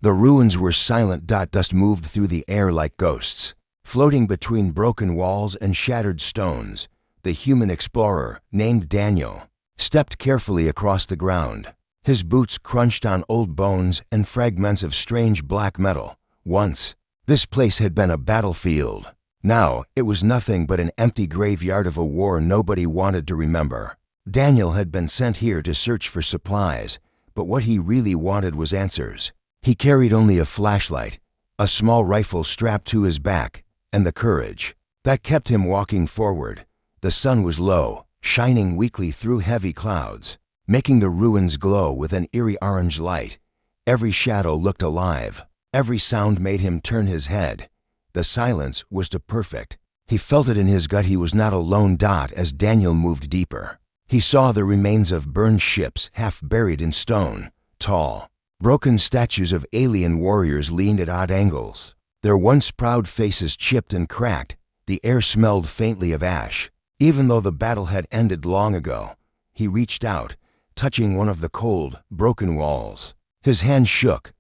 The ruins were silent. Dust moved through the air like ghosts. Floating between broken walls and shattered stones, the human explorer, named Daniel, stepped carefully across the ground. His boots crunched on old bones and fragments of strange black metal. Once, this place had been a battlefield. Now, it was nothing but an empty graveyard of a war nobody wanted to remember. Daniel had been sent here to search for supplies, but what he really wanted was answers. He carried only a flashlight, a small rifle strapped to his back, and the courage that kept him walking forward. The sun was low, shining weakly through heavy clouds, making the ruins glow with an eerie orange light. Every shadow looked alive. Every sound made him turn his head. The silence was too perfect. He felt it in his gut. He was not alone. As Daniel moved deeper, he saw the remains of burned ships half buried in stone. Tall, broken statues of alien warriors leaned at odd angles, their once proud faces chipped and cracked. The air smelled faintly of ash. Even though the battle had ended long ago, he reached out, touching one of the cold, broken walls. His hand shook.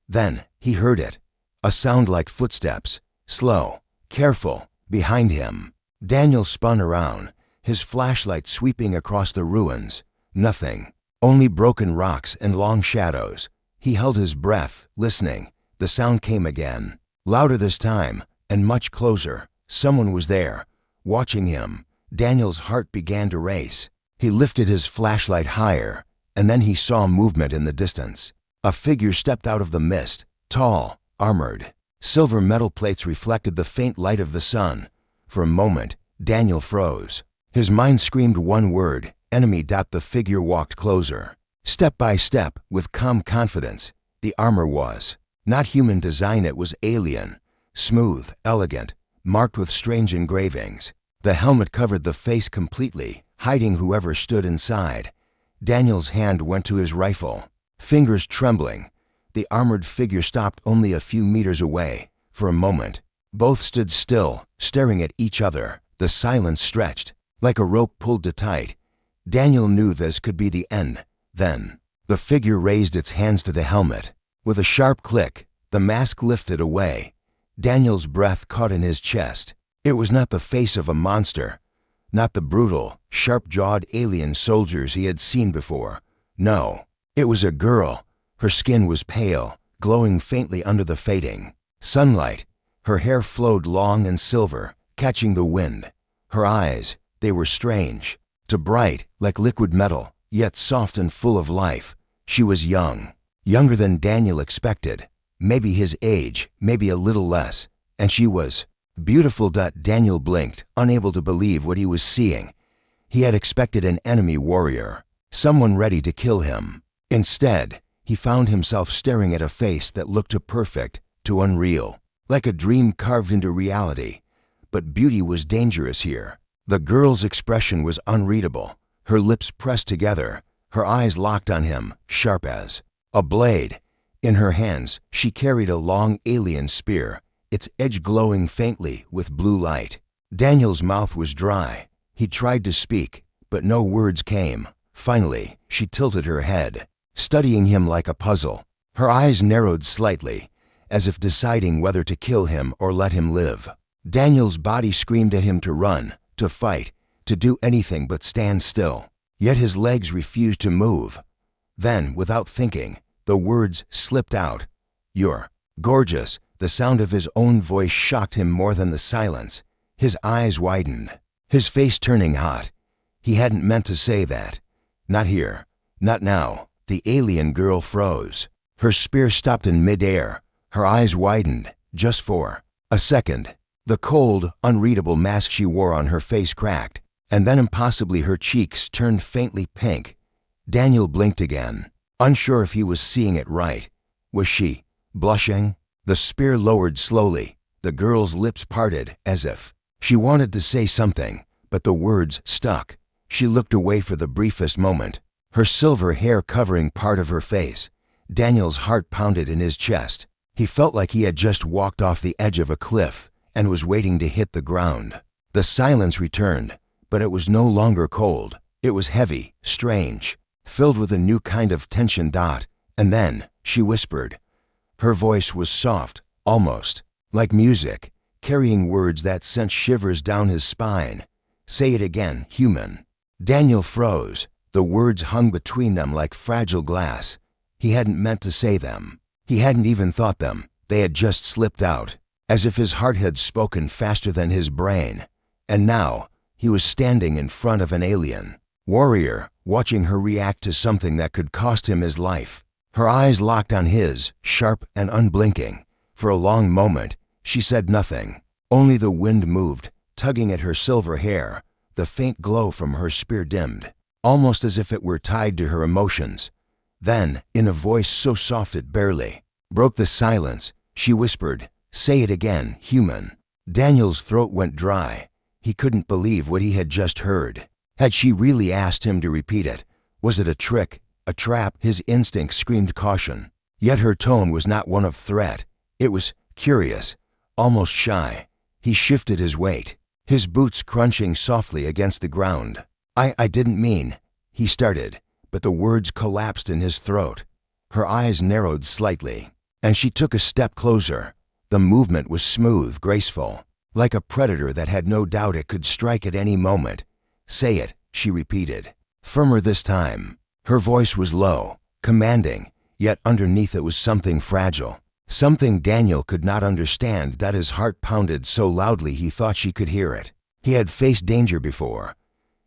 Then he heard it, a sound like footsteps, slow, careful, behind him. Daniel spun around, his flashlight sweeping across the ruins. Nothing, only broken rocks and long shadows. He held his breath, listening. The sound came again, louder this time, and much closer. Someone was there, watching him. Daniel's heart began to race. He lifted his flashlight higher, and then he saw movement in the distance. A figure stepped out of the mist, tall, armored. Silver metal plates reflected the faint light of the sun. For a moment, Daniel froze. His mind screamed one word, enemy. The figure walked closer. Step by step, with calm confidence. The armor was not human design, it was alien. Smooth, elegant, marked with strange engravings. The helmet covered the face completely, hiding whoever stood inside. Daniel's hand went to his rifle, fingers trembling. The armored figure stopped only a few meters away. For a moment, both stood still, staring at each other. The silence stretched, like a rope pulled too tight. Daniel knew this could be the end. Then, the figure raised its hands to the helmet. With a sharp click, the mask lifted away. Daniel's breath caught in his chest. It was not the face of a monster, not the brutal, sharp-jawed alien soldiers he had seen before. No, it was a girl. Her skin was pale, glowing faintly under the fading sunlight. Her hair flowed long and silver, catching the wind. Her eyes, they were strange, too bright, like liquid metal, yet soft and full of life. She was young, younger than Daniel expected. Maybe his age, maybe a little less. And she was beautiful. Daniel blinked, unable to believe what he was seeing. He had expected an enemy warrior, someone ready to kill him. Instead, he found himself staring at a face that looked too perfect, too unreal, like a dream carved into reality. But beauty was dangerous here. The girl's expression was unreadable, her lips pressed together, her eyes locked on him, sharp as a blade. In her hands, she carried a long alien spear, its edge glowing faintly with blue light. Daniel's mouth was dry. He tried to speak, but no words came. Finally, she tilted her head, studying him like a puzzle. Her eyes narrowed slightly, as if deciding whether to kill him or let him live. Daniel's body screamed at him to run, to fight, to do anything but stand still. Yet his legs refused to move. Then, without thinking, the words slipped out. "You're gorgeous." The sound of his own voice shocked him more than the silence. His eyes widened, his face turning hot. He hadn't meant to say that. Not here. Not now. The alien girl froze. Her spear stopped in midair. Her eyes widened, just for a second. The cold, unreadable mask she wore on her face cracked, and then impossibly her cheeks turned faintly pink. Daniel blinked again, unsure if he was seeing it right. Was she blushing? The spear lowered slowly. The girl's lips parted as if she wanted to say something, but the words stuck. She looked away for the briefest moment, her silver hair covering part of her face. Daniel's heart pounded in his chest. He felt like he had just walked off the edge of a cliff and was waiting to hit the ground. The silence returned, but it was no longer cold. It was heavy, strange, filled with a new kind of tension. And then she whispered, Her voice was soft, almost like music, carrying words that sent shivers down his spine. "Say it again, human." Daniel froze. The words hung between them like fragile glass. He hadn't meant to say them. He hadn't even thought them. They had just slipped out, as if his heart had spoken faster than his brain. And now, he was standing in front of an alien warrior, watching her react to something that could cost him his life. Her eyes locked on his, sharp and unblinking. For a long moment, she said nothing. Only the wind moved, tugging at her silver hair. The faint glow from her spear dimmed, almost as if it were tied to her emotions. Then, in a voice so soft it barely broke the silence, she whispered, "Say it again, human." Daniel's throat went dry. He couldn't believe what he had just heard. Had she really asked him to repeat it? Was it a trick, a trap? His instinct screamed caution. Yet her tone was not one of threat. It was curious, almost shy. He shifted his weight, his boots crunching softly against the ground. I didn't mean," he started, but the words collapsed in his throat. Her eyes narrowed slightly, and she took a step closer. The movement was smooth, graceful, like a predator that had no doubt it could strike at any moment. "Say it," she repeated, firmer this time. Her voice was low, commanding, yet underneath it was something fragile, something Daniel could not understand. That his heart pounded so loudly he thought she could hear it. He had faced danger before.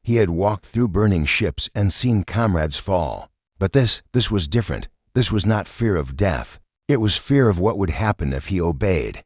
He had walked through burning ships and seen comrades fall. But this was different. This was not fear of death. It was fear of what would happen if he obeyed.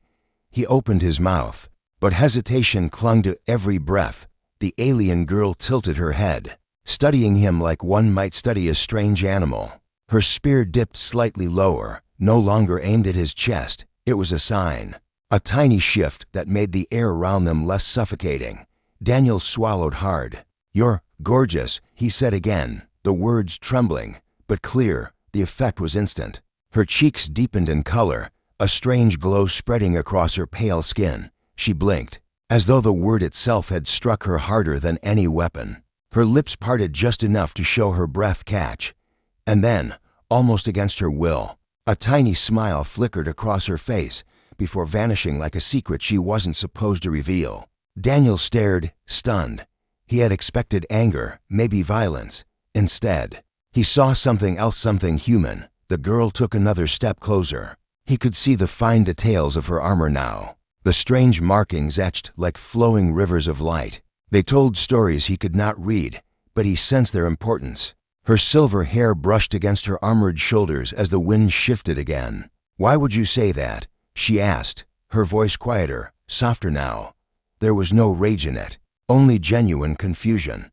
He opened his mouth, but hesitation clung to every breath. The alien girl tilted her head, studying him like one might study a strange animal. Her spear dipped slightly lower, no longer aimed at his chest. It was a sign, a tiny shift that made the air around them less suffocating. Daniel swallowed hard. "You're gorgeous," he said again, the words trembling, but clear. The effect was instant. Her cheeks deepened in color, a strange glow spreading across her pale skin. She blinked, as though the word itself had struck her harder than any weapon. Her lips parted just enough to show her breath catch. And then, almost against her will, a tiny smile flickered across her face before vanishing like a secret she wasn't supposed to reveal. Daniel stared, stunned. He had expected anger, maybe violence. Instead, he saw something else, something human. The girl took another step closer. He could see the fine details of her armor now, the strange markings etched like flowing rivers of light. They told stories he could not read, but he sensed their importance. Her silver hair brushed against her armored shoulders as the wind shifted again. "Why would you say that?" she asked, her voice quieter, softer now. There was no rage in it, only genuine confusion.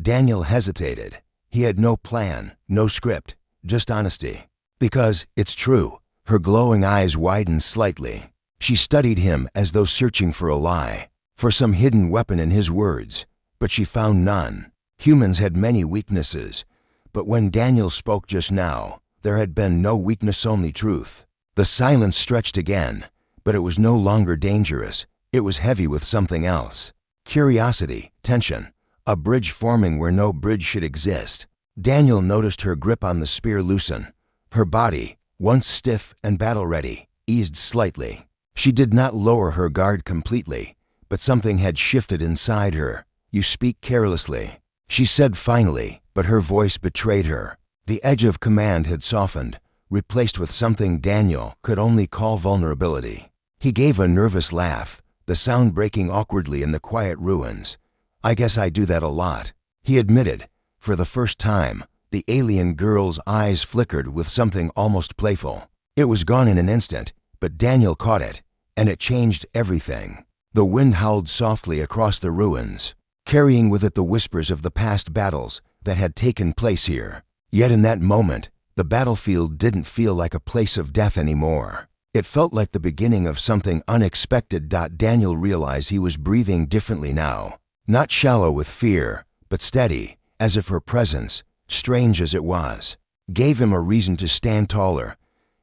Daniel hesitated. He had no plan, no script, just honesty. "Because it's true." Her glowing eyes widened slightly. She studied him as though searching for a lie, for some hidden weapon in his words, but she found none. Humans had many weaknesses, but when Daniel spoke just now, there had been no weakness, only truth. The silence stretched again, but it was no longer dangerous. It was heavy with something else. Curiosity, tension, a bridge forming where no bridge should exist. Daniel noticed her grip on the spear loosen. Her body, once stiff and battle-ready, eased slightly. She did not lower her guard completely, but something had shifted inside her. "You speak carelessly," she said finally, but her voice betrayed her. The edge of command had softened, replaced with something Daniel could only call vulnerability. He gave a nervous laugh, the sound breaking awkwardly in the quiet ruins. "I guess I do that a lot," he admitted. For the first time, the alien girl's eyes flickered with something almost playful. It was gone in an instant, but Daniel caught it, and it changed everything. The wind howled softly across the ruins, carrying with it the whispers of the past battles that had taken place here. Yet in that moment, the battlefield didn't feel like a place of death anymore. It felt like the beginning of something unexpected. Daniel realized he was breathing differently now, not shallow with fear, but steady, as if her presence, strange as it was, gave him a reason to stand taller.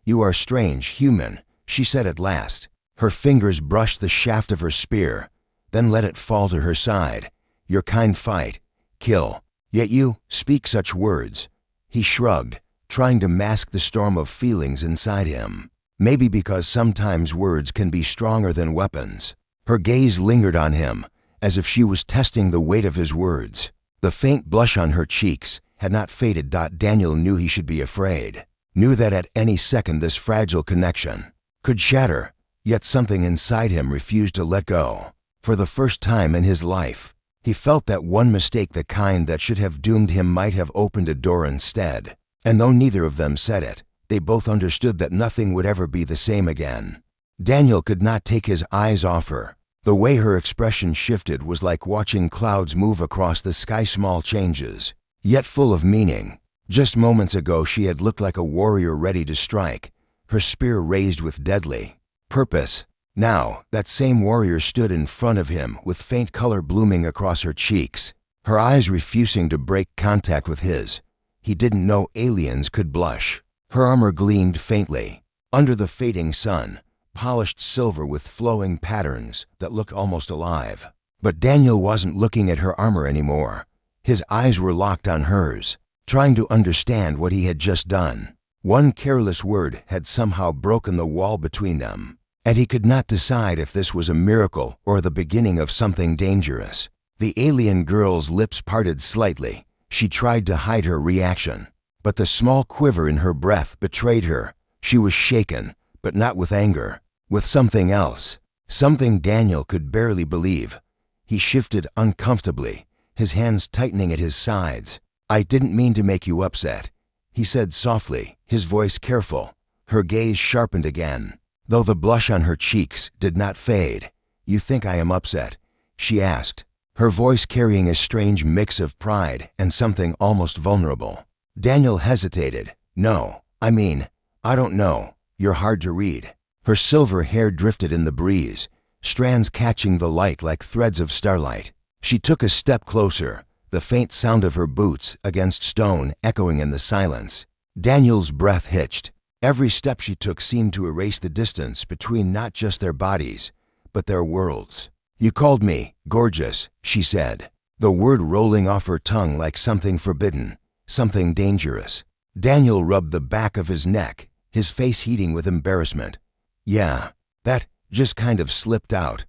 "You are strange, human," she said at last. Her fingers brushed the shaft of her spear, then let it fall to her side. "Your kind fight, kill, yet you speak such words." He shrugged, trying to mask the storm of feelings inside him. Maybe because sometimes words can be stronger than weapons. Her gaze lingered on him, as if she was testing the weight of his words. The faint blush on her cheeks had not faded. Daniel knew he should be afraid, knew that at any second this fragile connection could shatter, yet something inside him refused to let go. For the first time in his life, he felt that one mistake, the kind that should have doomed him, might have opened a door instead. And though neither of them said it, they both understood that nothing would ever be the same again. Daniel could not take his eyes off her. The way her expression shifted was like watching clouds move across the sky, small changes, yet full of meaning. Just moments ago she had looked like a warrior ready to strike, her spear raised with deadly purpose. Now, that same warrior stood in front of him with faint color blooming across her cheeks, her eyes refusing to break contact with his. He didn't know aliens could blush. Her armor gleamed faintly under the fading sun, polished silver with flowing patterns that looked almost alive. But Daniel wasn't looking at her armor anymore. His eyes were locked on hers, trying to understand what he had just done. One careless word had somehow broken the wall between them, and he could not decide if this was a miracle or the beginning of something dangerous. The alien girl's lips parted slightly. She tried to hide her reaction, but the small quiver in her breath betrayed her. She was shaken, but not with anger, with something else, something Daniel could barely believe. He shifted uncomfortably, his hands tightening at his sides. "I didn't mean to make you upset," he said softly, his voice careful. Her gaze sharpened again, though the blush on her cheeks did not fade. "You think I am upset?" she asked, her voice carrying a strange mix of pride and something almost vulnerable. Daniel hesitated. "No, I mean, I don't know. You're hard to read." Her silver hair drifted in the breeze, strands catching the light like threads of starlight. She took a step closer, the faint sound of her boots against stone echoing in the silence. Daniel's breath hitched. Every step she took seemed to erase the distance between not just their bodies, but their worlds. "You called me gorgeous," she said, the word rolling off her tongue like something forbidden, something dangerous. Daniel rubbed the back of his neck, his face heating with embarrassment. "Yeah, that just kind of slipped out."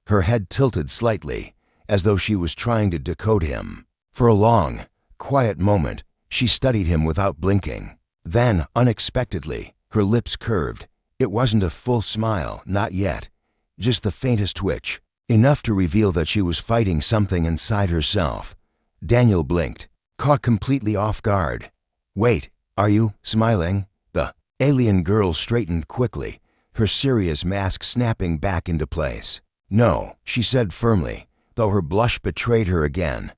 Her head tilted slightly, as though she was trying to decode him. For a long, quiet moment, she studied him without blinking. Then, unexpectedly, her lips curved. It wasn't a full smile, not yet, just the faintest twitch, enough to reveal that she was fighting something inside herself. Daniel blinked, caught completely off guard. "Wait, are you smiling?" The alien girl straightened quickly, her serious mask snapping back into place. "No," she said firmly, though her blush betrayed her again.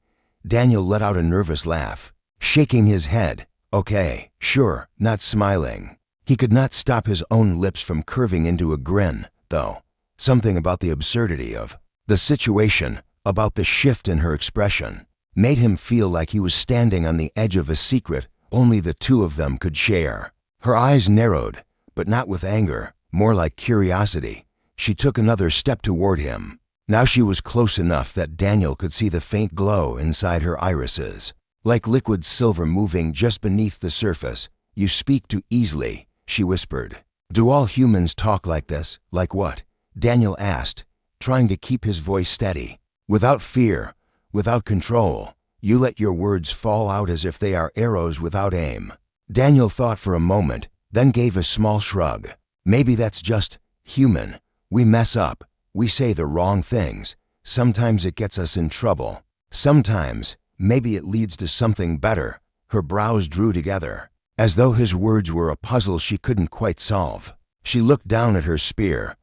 Daniel let out a nervous laugh, shaking his head. "Okay, sure, not smiling." He could not stop his own lips from curving into a grin, though. Something about the absurdity of the situation, about the shift in her expression, made him feel like he was standing on the edge of a secret only the two of them could share. Her eyes narrowed, but not with anger, more like curiosity. She took another step toward him. Now she was close enough that Daniel could see the faint glow inside her irises, like liquid silver moving just beneath the surface. "You speak too easily," she whispered. "Do all humans talk like this?" "Like what?" Daniel asked, trying to keep his voice steady. "Without fear, without control. You let your words fall out as if they are arrows without aim." Daniel thought for a moment, then gave a small shrug. "Maybe that's just human. We mess up. We say the wrong things. Sometimes it gets us in trouble. Sometimes, maybe it leads to something better." Her brows drew together, as though his words were a puzzle she couldn't quite solve. She looked down at her spear,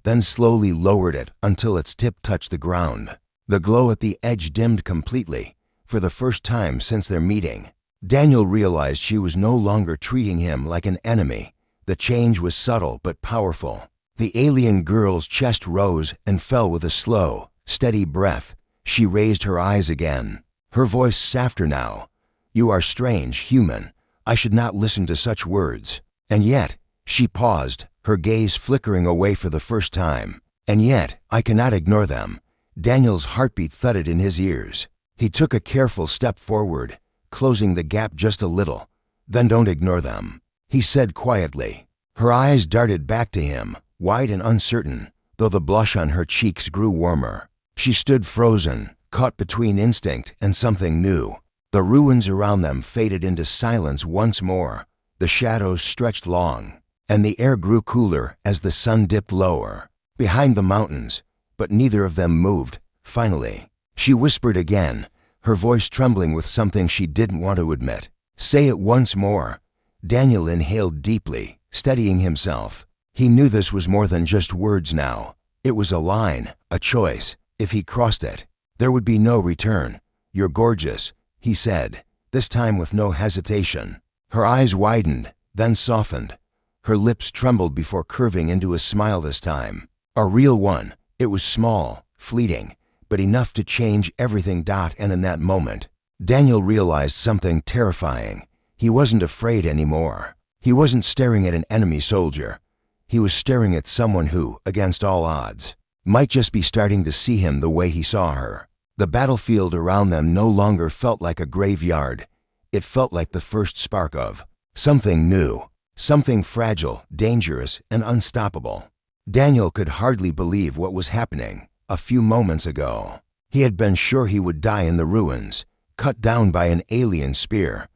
then slowly lowered it until its tip touched the ground. The glow at the edge dimmed completely, for the first time since their meeting. Daniel realized she was no longer treating him like an enemy. The change was subtle but powerful. The alien girl's chest rose and fell with a slow, steady breath. She raised her eyes again, her voice softer now. "You are strange, human. I should not listen to such words." "And yet," she paused, her gaze flickering away for the first time. "And yet, I cannot ignore them." Daniel's heartbeat thudded in his ears. He took a careful step forward, closing the gap just a little. "Then don't ignore them," he said quietly. Her eyes darted back to him, wide and uncertain, though the blush on her cheeks grew warmer. She stood frozen, caught between instinct and something new. The ruins around them faded into silence once more. The shadows stretched long, and the air grew cooler as the sun dipped lower behind the mountains, but neither of them moved. Finally, she whispered again, her voice trembling with something she didn't want to admit. "Say it once more." Daniel inhaled deeply, steadying himself. He knew this was more than just words now. It was a line, a choice. If he crossed it, there would be no return. "You're gorgeous," he said, this time with no hesitation. Her eyes widened, then softened. Her lips trembled before curving into a smile this time. A real one. It was small, fleeting, but enough to change everything. And in that moment, Daniel realized something terrifying. He wasn't afraid anymore. He wasn't staring at an enemy soldier. He was staring at someone who, against all odds, might just be starting to see him the way he saw her. The battlefield around them no longer felt like a graveyard. It felt like the first spark of something new, something fragile, dangerous, and unstoppable. Daniel could hardly believe what was happening. A few moments ago, he had been sure he would die in the ruins, cut down by an alien spear.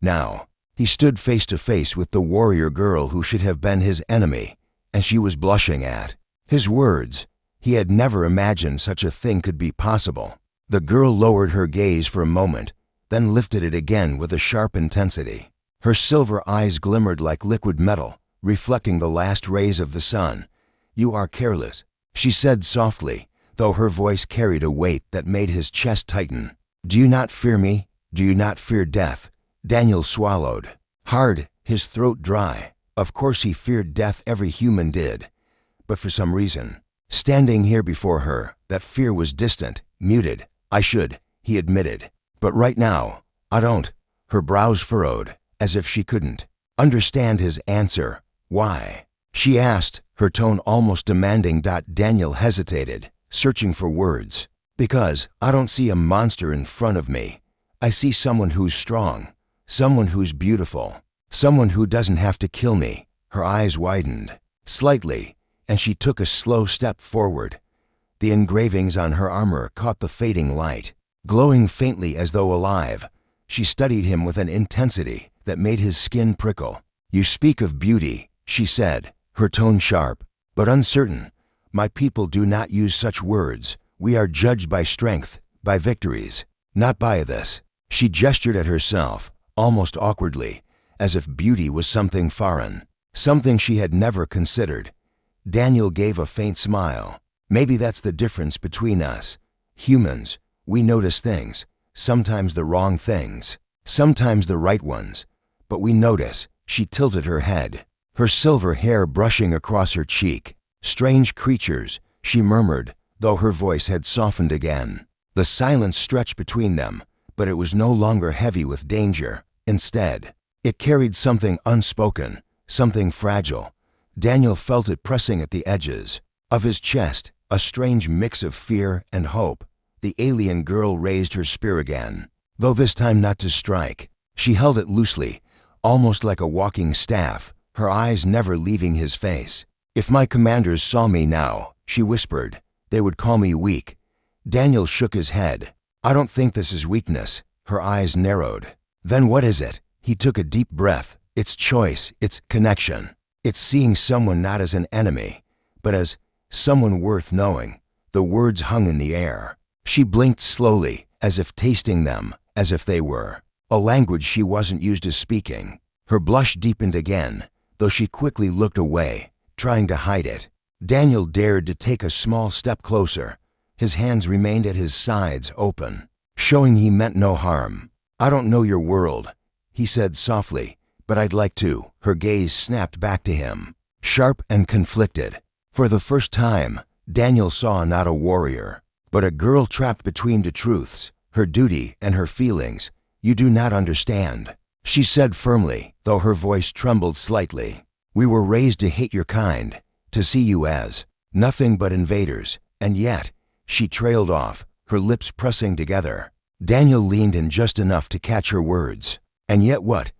Now, he stood face to face with the warrior girl who should have been his enemy, and she was blushing at his words. He had never imagined such a thing could be possible. The girl lowered her gaze for a moment, then lifted it again with a sharp intensity. Her silver eyes glimmered like liquid metal, reflecting the last rays of the sun. "You are careless," she said softly, though her voice carried a weight that made his chest tighten. "Do you not fear me? Do you not fear death?" Daniel swallowed hard, his throat dry. Of course he feared death, every human did. But for some reason, standing here before her, that fear was distant, muted. "I should," he admitted. "But right now, I don't." Her brows furrowed, as if she couldn't understand his answer. "Why?" she asked, her tone almost demanding. Daniel hesitated, searching for words. "Because I don't see a monster in front of me. I see someone who's strong, someone who's beautiful, someone who doesn't have to kill me." Her eyes widened slightly, and she took a slow step forward. The engravings on her armor caught the fading light, glowing faintly as though alive. She studied him with an intensity that made his skin prickle. "You speak of beauty," she said, her tone sharp, but uncertain. "My people do not use such words. We are judged by strength, by victories, not by this." She gestured at herself, almost awkwardly, as if beauty was something foreign, something she had never considered. Daniel gave a faint smile. "Maybe that's the difference between us. Humans, we notice things, sometimes the wrong things, sometimes the right ones, but we notice." She tilted her head, her silver hair brushing across her cheek. "Strange creatures," she murmured, though her voice had softened again. The silence stretched between them, but it was no longer heavy with danger. Instead, it carried something unspoken, something fragile. Daniel felt it pressing at the edges of his chest, a strange mix of fear and hope. The alien girl raised her spear again, though this time not to strike. She held it loosely, almost like a walking staff, her eyes never leaving his face. "If my commanders saw me now," she whispered, "they would call me weak." Daniel shook his head. "I don't think this is weakness." Her eyes narrowed. "Then what is it?" He took a deep breath. "It's choice, it's connection. It's seeing someone not as an enemy, but as someone worth knowing." The words hung in the air. She blinked slowly, as if tasting them, as if they were a language she wasn't used to speaking. Her blush deepened again, though she quickly looked away, trying to hide it. Daniel dared to take a small step closer. His hands remained at his sides, open, showing he meant no harm. "I don't know your world," he said softly, "but I'd like to." Her gaze snapped back to him, sharp and conflicted. For the first time, Daniel saw not a warrior, but a girl trapped between two truths, her duty and her feelings. "You do not understand," she said firmly, though her voice trembled slightly. "We were raised to hate your kind, to see you as nothing but invaders, and yet," she trailed off, her lips pressing together. Daniel leaned in just enough to catch her words. "And yet what?"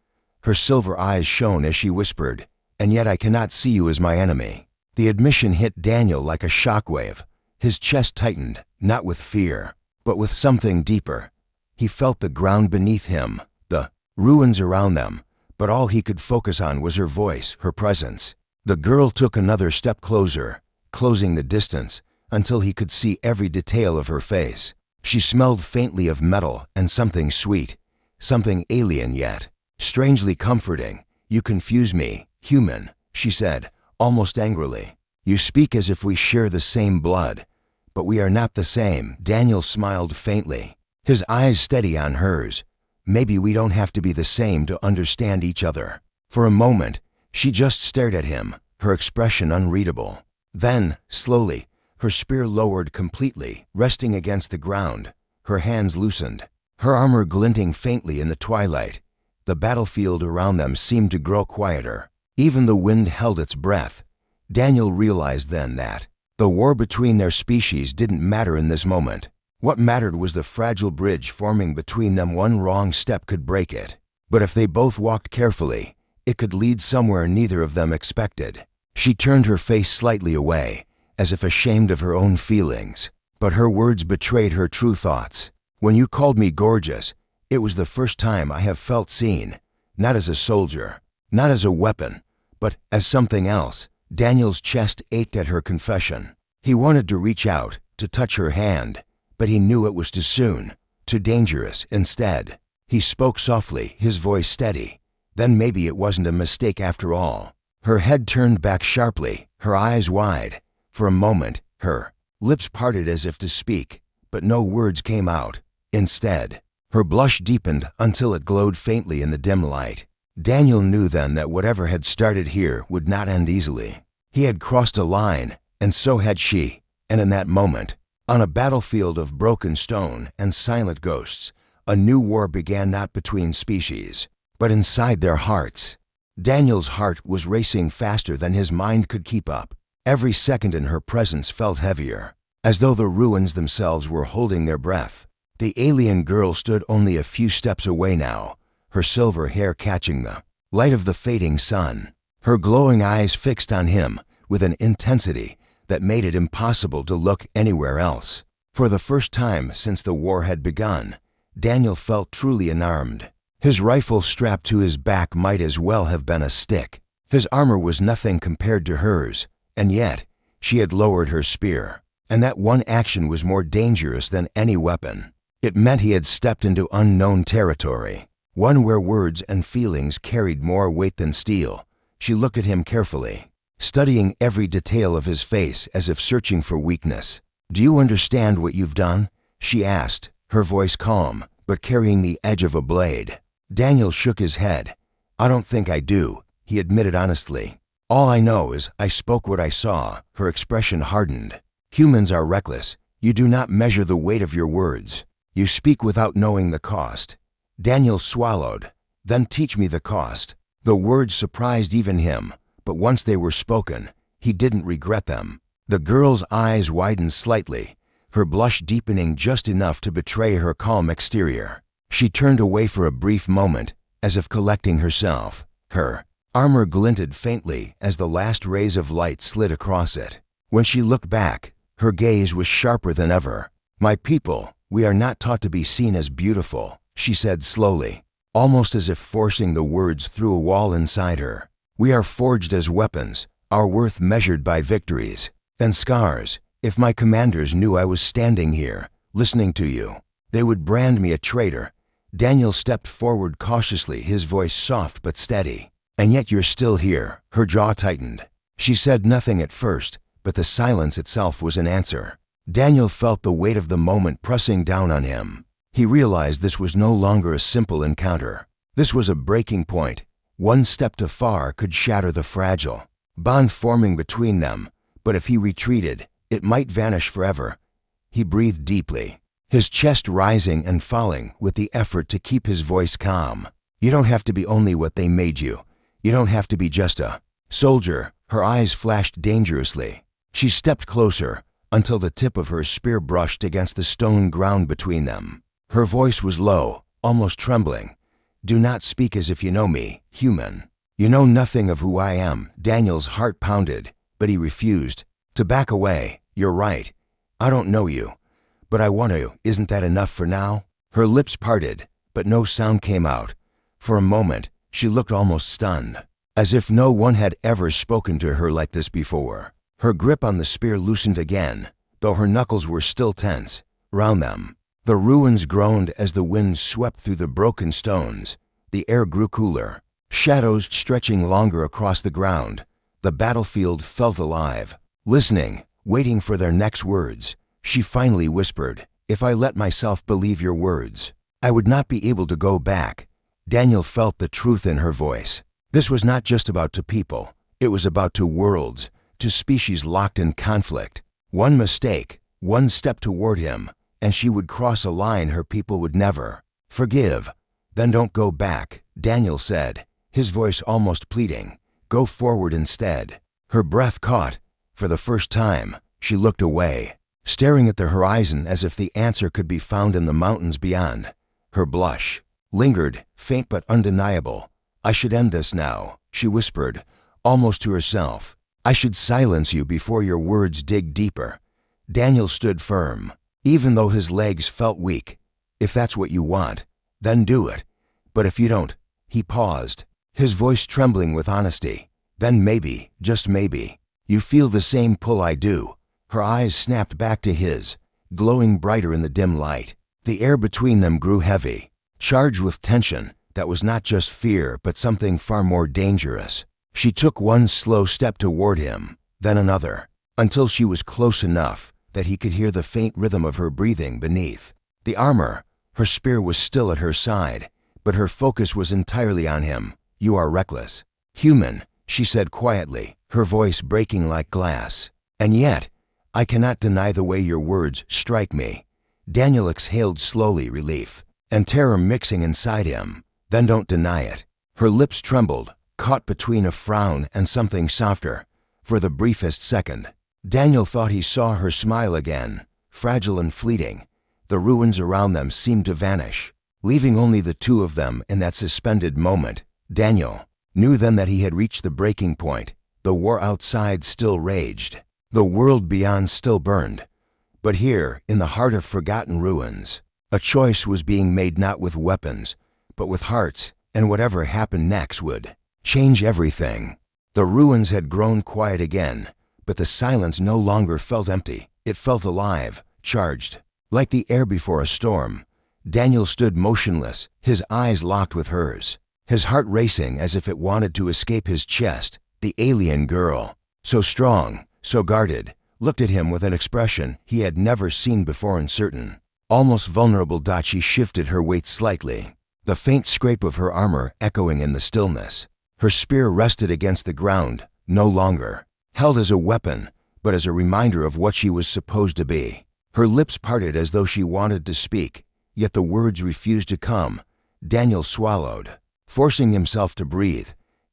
Her silver eyes shone as she whispered, and yet I cannot see you as my enemy." The admission hit Daniel like a shockwave. His chest tightened, not with fear, but with something deeper. He felt the ground beneath him, the ruins around them, but all he could focus on was her voice, her presence. The girl took another step closer, closing the distance until he could see every detail of her face. She smelled faintly of metal and something sweet, something alien yet strangely comforting. "You confuse me, human," she said, almost angrily. "You speak as if we share the same blood, but we are not the same." Daniel smiled faintly, his eyes steady on hers. "Maybe we don't have to be the same to understand each other." For a moment, she just stared at him, her expression unreadable. Then, slowly, her spear lowered completely, resting against the ground. Her hands loosened, her armor glinting faintly in the twilight. The battlefield around them seemed to grow quieter. Even the wind held its breath. Daniel realized then that the war between their species didn't matter in this moment. What mattered was the fragile bridge forming between them. One wrong step could break it. But if they both walked carefully, it could lead somewhere neither of them expected. She turned her face slightly away, as if ashamed of her own feelings. But her words betrayed her true thoughts. "When you called me gorgeous, it was the first time I have felt seen, not as a soldier, not as a weapon, but as something else." Daniel's chest ached at her confession. He wanted to reach out, to touch her hand, but he knew it was too soon, too dangerous. Instead, he spoke softly, his voice steady. Then maybe it wasn't a mistake after all. Her head turned back sharply, her eyes wide. For a moment, her lips parted as if to speak, but no words came out. Instead, her blush deepened until it glowed faintly in the dim light. Daniel knew then that whatever had started here would not end easily. He had crossed a line, and so had she. And in that moment, on a battlefield of broken stone and silent ghosts, a new war began, not between species, but inside their hearts. Daniel's heart was racing faster than his mind could keep up. Every second in her presence felt heavier, as though the ruins themselves were holding their breath. The alien girl stood only a few steps away now, her silver hair catching the light of the fading sun, her glowing eyes fixed on him with an intensity that made it impossible to look anywhere else. For the first time since the war had begun, Daniel felt truly unarmed. His rifle strapped to his back might as well have been a stick. His armor was nothing compared to hers, and yet she had lowered her spear, and that one action was more dangerous than any weapon. It meant he had stepped into unknown territory, one where words and feelings carried more weight than steel. She looked at him carefully, studying every detail of his face as if searching for weakness. "Do you understand what you've done?" she asked, her voice calm, but carrying the edge of a blade. Daniel shook his head. "I don't think I do," he admitted honestly. "All I know is I spoke what I saw." Her expression hardened. "Humans are reckless. You do not measure the weight of your words. You speak without knowing the cost." Daniel swallowed. "Then teach me the cost." The words surprised even him, but once they were spoken, he didn't regret them. The girl's eyes widened slightly, her blush deepening just enough to betray her calm exterior. She turned away for a brief moment, as if collecting herself. Her armor glinted faintly as the last rays of light slid across it. When she looked back, her gaze was sharper than ever. "My people, we are not taught to be seen as beautiful," she said slowly, almost as if forcing the words through a wall inside her. "We are forged as weapons, our worth measured by victories and scars. If my commanders knew I was standing here, listening to you, they would brand me a traitor." Daniel stepped forward cautiously, his voice soft but steady. "And yet you're still here." Her jaw tightened. She said nothing at first, but the silence itself was an answer. Daniel felt the weight of the moment pressing down on him. He realized this was no longer a simple encounter. This was a breaking point. One step too far could shatter the fragile bond forming between them, but if he retreated, it might vanish forever. He breathed deeply, his chest rising and falling with the effort to keep his voice calm. "You don't have to be only what they made you. You don't have to be just a soldier." Her eyes flashed dangerously. She stepped closer until the tip of her spear brushed against the stone ground between them. Her voice was low, almost trembling. "Do not speak as if you know me, human. You know nothing of who I am." Daniel's heart pounded, but he refused to back away. "You're right. I don't know you, but I want to. Isn't that enough for now?" Her lips parted, but no sound came out. For a moment, she looked almost stunned, as if no one had ever spoken to her like this before. Her grip on the spear loosened again, though her knuckles were still tense. Round them, the ruins groaned as the wind swept through the broken stones. The air grew cooler, shadows stretching longer across the ground. The battlefield felt alive. Listening, waiting for their next words, she finally whispered, "If I let myself believe your words, I would not be able to go back." Daniel felt the truth in her voice. This was not just about two people. It was about two worlds, two species locked in conflict. One mistake, one step toward him, and she would cross a line her people would never forgive. "Then don't go back," Daniel said, his voice almost pleading. "Go forward instead." Her breath caught. For the first time, she looked away, staring at the horizon as if the answer could be found in the mountains beyond. Her blush lingered, faint but undeniable. "I should end this now," she whispered, almost to herself. "I should silence you before your words dig deeper." Daniel stood firm, even though his legs felt weak. "If that's what you want, then do it. But if you don't," he paused, his voice trembling with honesty, "then maybe, just maybe, you feel the same pull I do." Her eyes snapped back to his, glowing brighter in the dim light. The air between them grew heavy, charged with tension that was not just fear but something far more dangerous. She took one slow step toward him, then another, until she was close enough that he could hear the faint rhythm of her breathing beneath the armor. Her spear was still at her side, but her focus was entirely on him. "You are reckless. Human," she said quietly, her voice breaking like glass. "And yet, I cannot deny the way your words strike me." Daniel exhaled slowly, relief and terror mixing inside him. "Then don't deny it." Her lips trembled, caught between a frown and something softer. For the briefest second, Daniel thought he saw her smile again, fragile and fleeting. The ruins around them seemed to vanish, leaving only the two of them in that suspended moment. Daniel knew then that he had reached the breaking point. The war outside still raged. The world beyond still burned. But here, in the heart of forgotten ruins, a choice was being made, not with weapons, but with hearts, and whatever happened next would change everything. The ruins had grown quiet again, but the silence no longer felt empty. It felt alive, charged, like the air before a storm. Daniel stood motionless, his eyes locked with hers, his heart racing as if it wanted to escape his chest. The alien girl, so strong, so guarded, looked at him with an expression he had never seen before, uncertain, almost vulnerable. She shifted her weight slightly, the faint scrape of her armor echoing in the stillness. Her spear rested against the ground, no longer held as a weapon, but as a reminder of what she was supposed to be. Her lips parted as though she wanted to speak, yet the words refused to come. Daniel swallowed, forcing himself to breathe.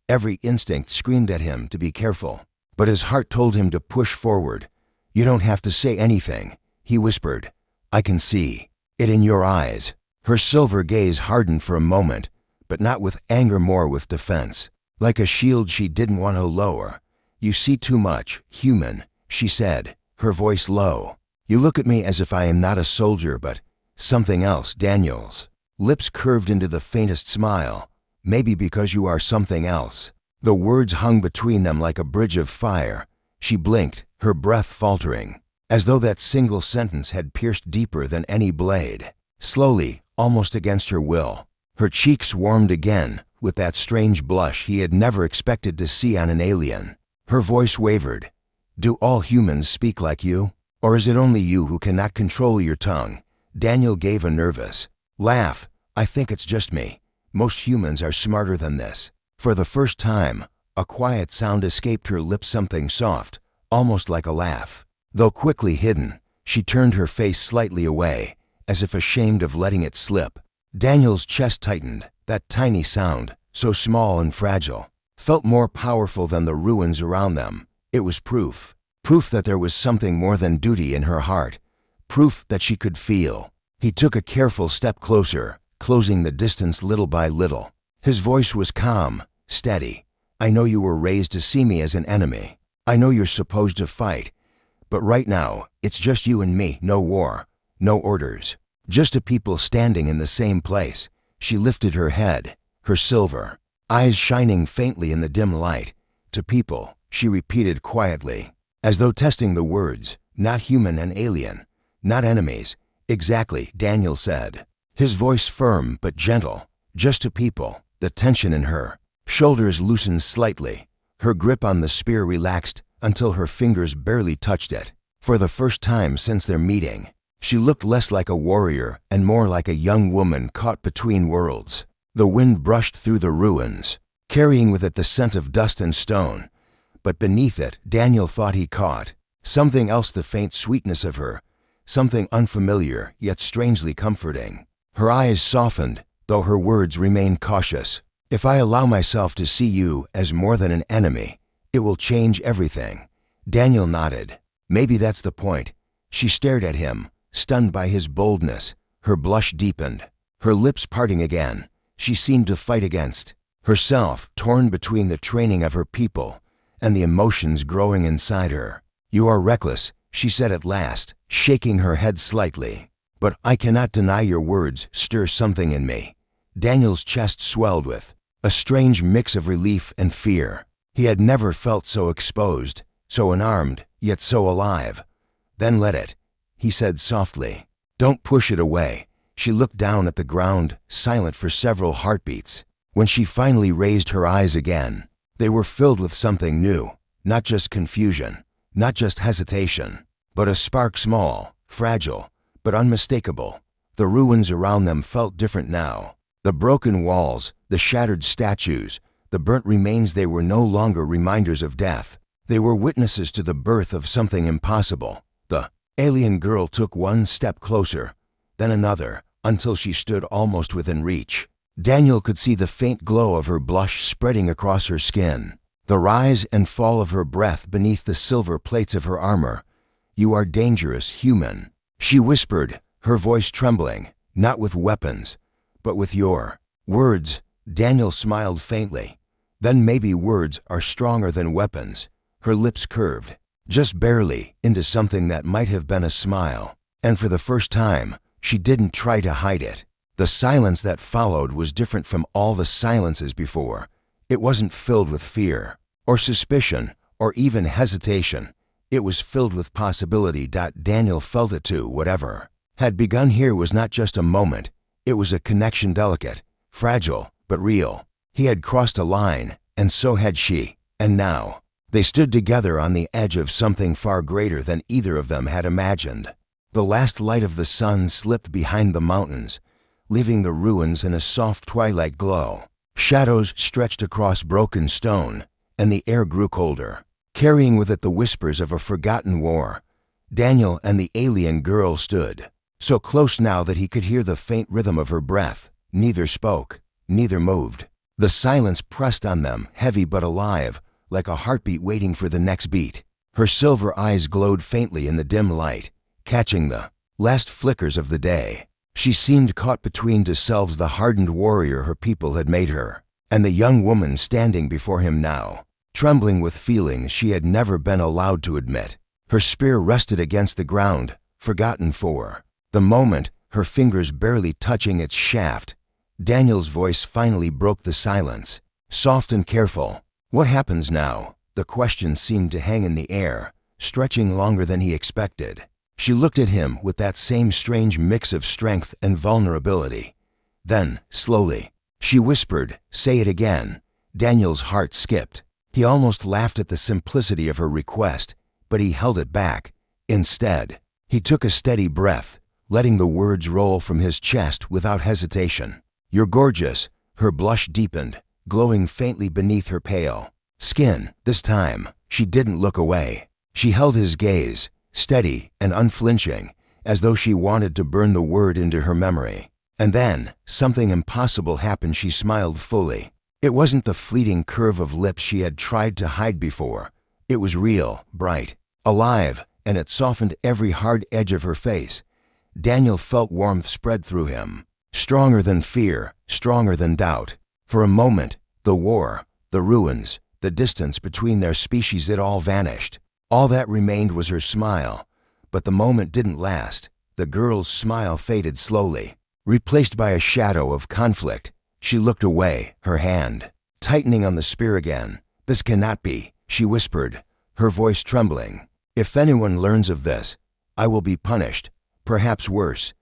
Every instinct screamed at him to be careful, but his heart told him to push forward. "You don't have to say anything," he whispered. "I can see it in your eyes." Her silver gaze hardened for a moment, but not with anger, more with defense, like a shield she didn't want to lower. "You see too much, human," she said, her voice low. "You look at me as if I am not a soldier but something else." Daniel's lips curved into the faintest smile. "Maybe because you are something else." The words hung between them like a bridge of fire. She blinked, her breath faltering, as though that single sentence had pierced deeper than any blade. Slowly, almost against her will, her cheeks warmed again with that strange blush he had never expected to see on an alien. Her voice wavered. "Do all humans speak like you? Or is it only you who cannot control your tongue?" Daniel gave a nervous laugh. "I think it's just me. Most humans are smarter than this." For the first time, a quiet sound escaped her lips, something soft, almost like a laugh. Though quickly hidden, she turned her face slightly away, as if ashamed of letting it slip. Daniel's chest tightened. That tiny sound, so small and fragile, felt more powerful than the ruins around them. It was proof that there was something more than duty in her heart, proof that she could feel. He took a careful step closer, closing the distance little by little. His voice was calm, steady, I know you were raised to see me as an enemy. I know you're supposed to fight. But right now, it's just you and me, no war, no orders. Just a people standing in the same place. She lifted her head, her silver eyes shining faintly in the dim light. To people, she repeated quietly, as though testing the words, not human and alien, not enemies. Exactly, Daniel said, his voice firm but gentle. Just to people. The tension in her shoulders loosened slightly. Her grip on the spear relaxed until her fingers barely touched it. For the first time since their meeting, she looked less like a warrior and more like a young woman caught between worlds. The wind brushed through the ruins, carrying with it the scent of dust and stone. But beneath it, Daniel thought he caught something else, the faint sweetness of her, something unfamiliar yet strangely comforting. Her eyes softened, though her words remained cautious. If I allow myself to see you as more than an enemy, it will change everything. Daniel nodded. Maybe that's the point. She stared at him, stunned by his boldness. Her blush deepened, her lips parting again. She seemed to fight against herself, torn between the training of her people and the emotions growing inside her. You are reckless, she said at last, shaking her head slightly. But I cannot deny your words stir something in me. Daniel's chest swelled with a strange mix of relief and fear. He had never felt so exposed, so unarmed, yet so alive. Then let it, he said softly. Don't push it away. She looked down at the ground, silent for several heartbeats. When she finally raised her eyes again, they were filled with something new. Not just confusion, not just hesitation, but a spark, small, fragile, but unmistakable. The ruins around them felt different now. The broken walls, the shattered statues, the burnt remains, they were no longer reminders of death. They were witnesses to the birth of something impossible. The alien girl took one step closer, then another, until she stood almost within reach. Daniel could see the faint glow of her blush spreading across her skin, the rise and fall of her breath beneath the silver plates of her armor. You are dangerous, human, she whispered, her voice trembling, not with weapons, but with your words. Daniel smiled faintly. Then maybe words are stronger than weapons. Her lips curved, just barely, into something that might have been a smile. And for the first time, she didn't try to hide it. The silence that followed was different from all the silences before. It wasn't filled with fear, or suspicion, or even hesitation. It was filled with possibility. Daniel felt it too. Whatever had begun here was not just a moment. It was a connection, delicate, fragile, but real. He had crossed a line, and so had she. And now, they stood together on the edge of something far greater than either of them had imagined. The last light of the sun slipped behind the mountains, leaving the ruins in a soft twilight glow. Shadows stretched across broken stone, and the air grew colder, carrying with it the whispers of a forgotten war. Daniel and the alien girl stood, so close now that he could hear the faint rhythm of her breath. Neither spoke, neither moved. The silence pressed on them, heavy but alive, like a heartbeat waiting for the next beat. Her silver eyes glowed faintly in the dim light, catching the last flickers of the day. She seemed caught between selves, the hardened warrior her people had made her, and the young woman standing before him now, trembling with feelings she had never been allowed to admit. Her spear rested against the ground, forgotten for the moment, her fingers barely touching its shaft. Daniel's voice finally broke the silence, soft and careful. What happens now? The question seemed to hang in the air, stretching longer than he expected. She looked at him with that same strange mix of strength and vulnerability. Then, slowly, she whispered, "Say it again." Daniel's heart skipped. He almost laughed at the simplicity of her request, but he held it back. Instead, he took a steady breath, letting the words roll from his chest without hesitation. "You're gorgeous." Her blush deepened, glowing faintly beneath her pale skin. This time, she didn't look away. She held his gaze, steady and unflinching, as though she wanted to burn the word into her memory. And then, something impossible happened. She smiled fully. It wasn't the fleeting curve of lips she had tried to hide before. It was real, bright, alive, and it softened every hard edge of her face. Daniel felt warmth spread through him, stronger than fear, stronger than doubt. For a moment, the war, the ruins, the distance between their species, it all vanished. All that remained was her smile. But the moment didn't last. The girl's smile faded slowly, replaced by a shadow of conflict. She looked away, her hand tightening on the spear again. "This cannot be," she whispered, her voice trembling. "If anyone learns of this, I will be punished, perhaps worse."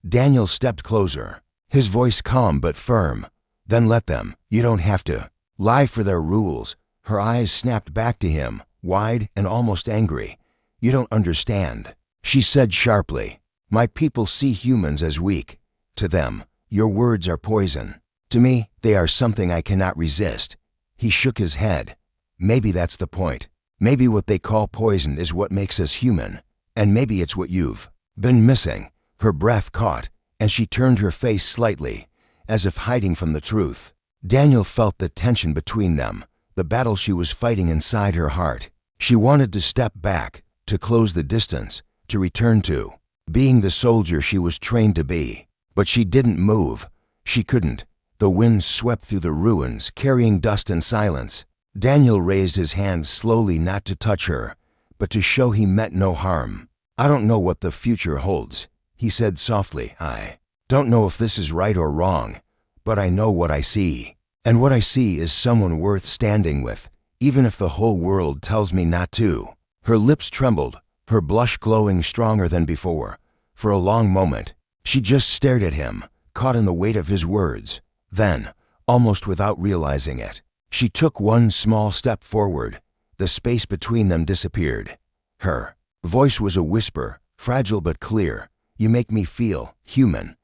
Daniel stepped closer, his voice calm but firm. "Then let them. You don't have to lie for their rules." Her eyes snapped back to him, wide and almost angry. "You don't understand," she said sharply. "My people see humans as weak. To them, your words are poison. To me, they are something I cannot resist." He shook his head. "Maybe that's the point. Maybe what they call poison is what makes us human. And maybe it's what you've been missing." Her breath caught, and she turned her face slightly, as if hiding from the truth. Daniel felt the tension between them, the battle she was fighting inside her heart. She wanted to step back, to close the distance, to return to being the soldier she was trained to be. But she didn't move. She couldn't. The wind swept through the ruins, carrying dust and silence. Daniel raised his hand slowly, not to touch her, but to show he meant no harm. "I don't know what the future holds," he said softly. "I don't know if this is right or wrong, but I know what I see. And what I see is someone worth standing with, even if the whole world tells me not to." Her lips trembled, her blush glowing stronger than before. For a long moment, she just stared at him, caught in the weight of his words. Then, almost without realizing it, she took one small step forward. The space between them disappeared. Her voice was a whisper, fragile but clear. "You make me feel human."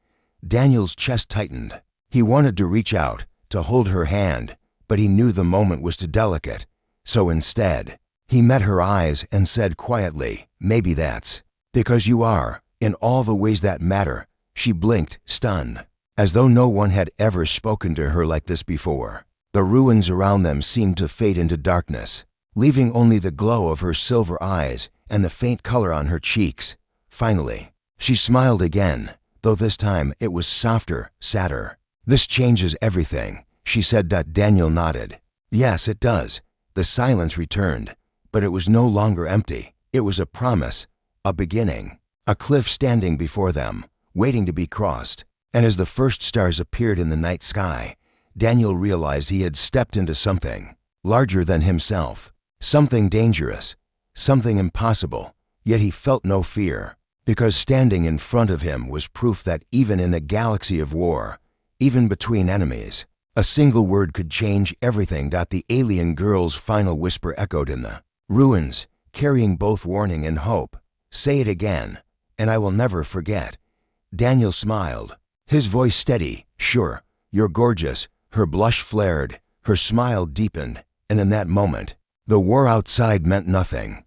Daniel's chest tightened. He wanted to reach out, to hold her hand, but he knew the moment was too delicate. So instead, he met her eyes and said quietly, "Maybe that's because you are, in all the ways that matter." She blinked, stunned, as though no one had ever spoken to her like this before. The ruins around them seemed to fade into darkness, leaving only the glow of her silver eyes and the faint color on her cheeks. Finally, she smiled again, though this time it was softer, sadder. "This changes everything," she said. Daniel nodded. "Yes, it does." The silence returned, but it was no longer empty. It was a promise, a beginning, a cliff standing before them, waiting to be crossed. And as the first stars appeared in the night sky, Daniel realized he had stepped into something larger than himself, something dangerous, something impossible. Yet he felt no fear, because standing in front of him was proof that even in a galaxy of war, even between enemies, a single word could change everything. The alien girl's final whisper echoed in the ruins, carrying both warning and hope. "Say it again, and I will never forget." Daniel smiled, his voice steady. "Sure, you're gorgeous." Her blush flared, her smile deepened, and in that moment, the war outside meant nothing.